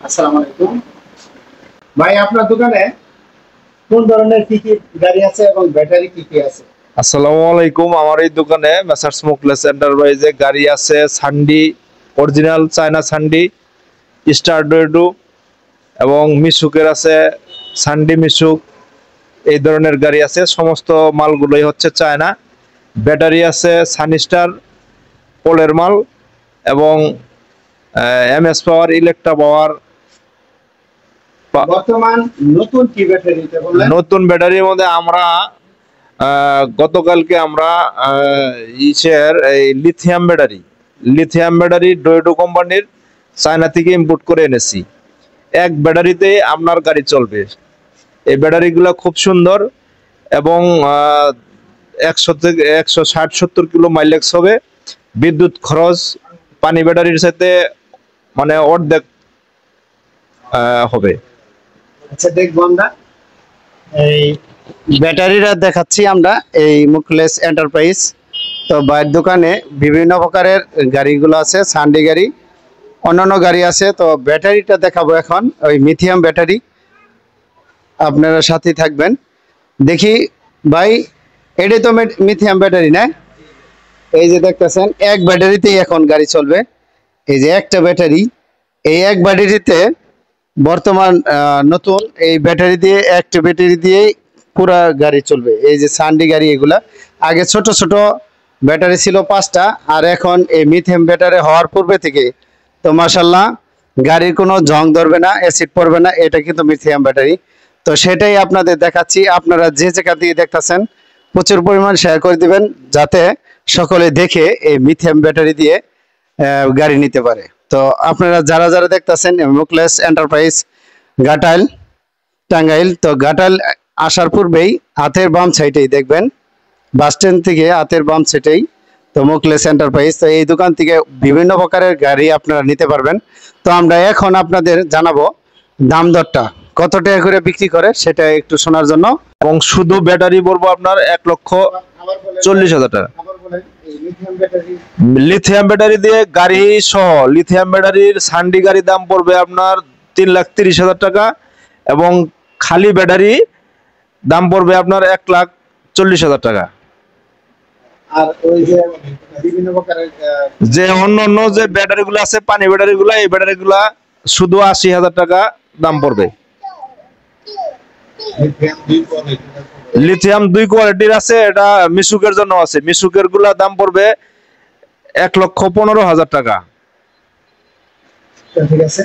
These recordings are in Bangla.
আসসালামু আলাইকুম ভাই, আপনার দোকানে কোন ধরনের কি কি গাড়ি আছে এবং ব্যাটারি কি কি আছে? আসসালামু আলাইকুম। আমার এই দোকানে মেসার্স মুকলেস এন্টারপ্রাইজে গাড়ি আছে সান্ডি, অরিজিনাল চায়না সান্ডি, স্টারডো এবং মিশুকের আছে সান্ডি মিশুক। এই ধরনের গাড়ি আছে, সমস্ত মালগুলোই হচ্ছে চায়না। ব্যাটারি আছে সানিস্টার পোলের মাল এবং এমএস পাওয়ার, ইলেকট্রা পাওয়ার। বর্তমান নতুন কি ব্যাটারি বললেন? নতুন ব্যাটারির মধ্যে আমরা গতকালকে আমরা এই লিথিয়াম ব্যাটারি ডয়েডো কোম্পানির চায়না থেকে ইম্পোর্ট করে এনেছি। এক ব্যাটারিতে আপনার গাড়ি চলবে। এই ব্যাটারিগুলো খুব সুন্দর এবং 100 থেকে 160-70 কিলো মাইলেজ হবে। বিদ্যুৎ খরচ পানি ব্যাটারির সাথে মানে অর্ধেক হবে। আচ্ছা, দেখবো আমরা এই ব্যাটারিটা দেখাচ্ছি আমরা এই মুকলেস এন্টারপ্রাইজ। তো বাইরের দোকানে বিভিন্ন প্রকারের গাড়িগুলো আছে, সান্ডি গাড়ি, অন্যান্য গাড়ি আছে। তো ব্যাটারিটা দেখাবো এখন, ওই লিথিয়াম ব্যাটারি। আপনারা সাথে থাকবেন। দেখি ভাই, এটাই তো লিথিয়াম ব্যাটারি না? এই যে দেখতেছেন, এক ব্যাটারিতেই এখন গাড়ি চলবে। এই যে একটা ব্যাটারি, এই এক ব্যাটারিতে বর্তমান নতুন এই ব্যাটারি দিয়ে, একটা ব্যাটারি দিয়ে পুরা গাড়ি চলবে। এই যে সান্ডি গাড়ি, এগুলা আগে ছোট ছোট ব্যাটারি ছিল 5টা, আর এখন এই লিথিয়াম ব্যাটারি হওয়ার পূর্বে থেকে তো মাশাআল্লাহ গাড়ির কোনো জং ধরবে না, অ্যাসিড পড়বে না। এটা কিন্তু লিথিয়াম ব্যাটারি। তো সেটাই আপনাদের দেখাচ্ছি। আপনারা যে জায়গা দিয়ে দেখতেছেন প্রচুর পরিমাণ শেয়ার করে দিবেন, যাতে সকলে দেখে এই লিথিয়াম ব্যাটারি দিয়ে গাড়ি নিতে পারে। তো আপনারা যারা যারা দেখতেছেন মুকলেস এন্টারপ্রাইজ, ঘাটাইল, টাঙ্গাইল। তো ঘাটাইল আসার পূর্বেই হাতের বাম সাইডেই দেখবেন, বাস স্ট্যান্ড থেকে হাতের বাম সাইডেই তো মুকলেস এন্টারপ্রাইজ। তো এই দোকান থেকে বিভিন্ন প্রকারের গাড়ি আপনারা নিতে পারবেন। তো আমরা এখন আপনাদের জানাবো দাম দরটা কত টাকা করে বিক্রি করে, সেটা একটু শোনার জন্য। এবং শুধু ব্যাটারি পড়বো আপনার 1,40,000 টাকা। লিথিয়াম ব্যাটারি দিয়ে গাড়ি সহ লিথিয়াম ব্যাটারির সান্ডি গাড়ির দাম পড়বে আপনার 3,30,000 টাকা এবং খালি ব্যাটারি দাম পড়বে আপনার 1,40,000 টাকা। আর ওই যে বিভিন্ন প্রকারের যে অন্য যে ব্যাটারি গুলো আছে, পানি ব্যাটারি গুলা, এই ব্যাটারি গুলা শুধু 80,000 টাকা দাম পড়বে। লিথিয়াম 2 কোয়ালিটির আছে, এটা মিশুকের জন্য আছে। মিশুকের গুলা দাম পড়বে 1,15,000 টাকা। ঠিক আছে।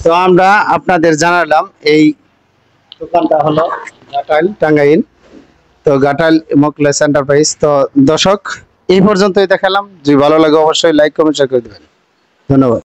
তো আমরা আপনাদের জানালাম এই দোকানটা হলো ঘাটাইল, টাঙ্গাইল। তো ঘাটাইল মুকলেস এন্টারপ্রাইজ। তো দর্শক, এই পর্যন্তই দেখালাম। যদি ভালো লাগে অবশ্যই লাইক কমেন্ট শেয়ার করে দেবেন। ধন্যবাদ।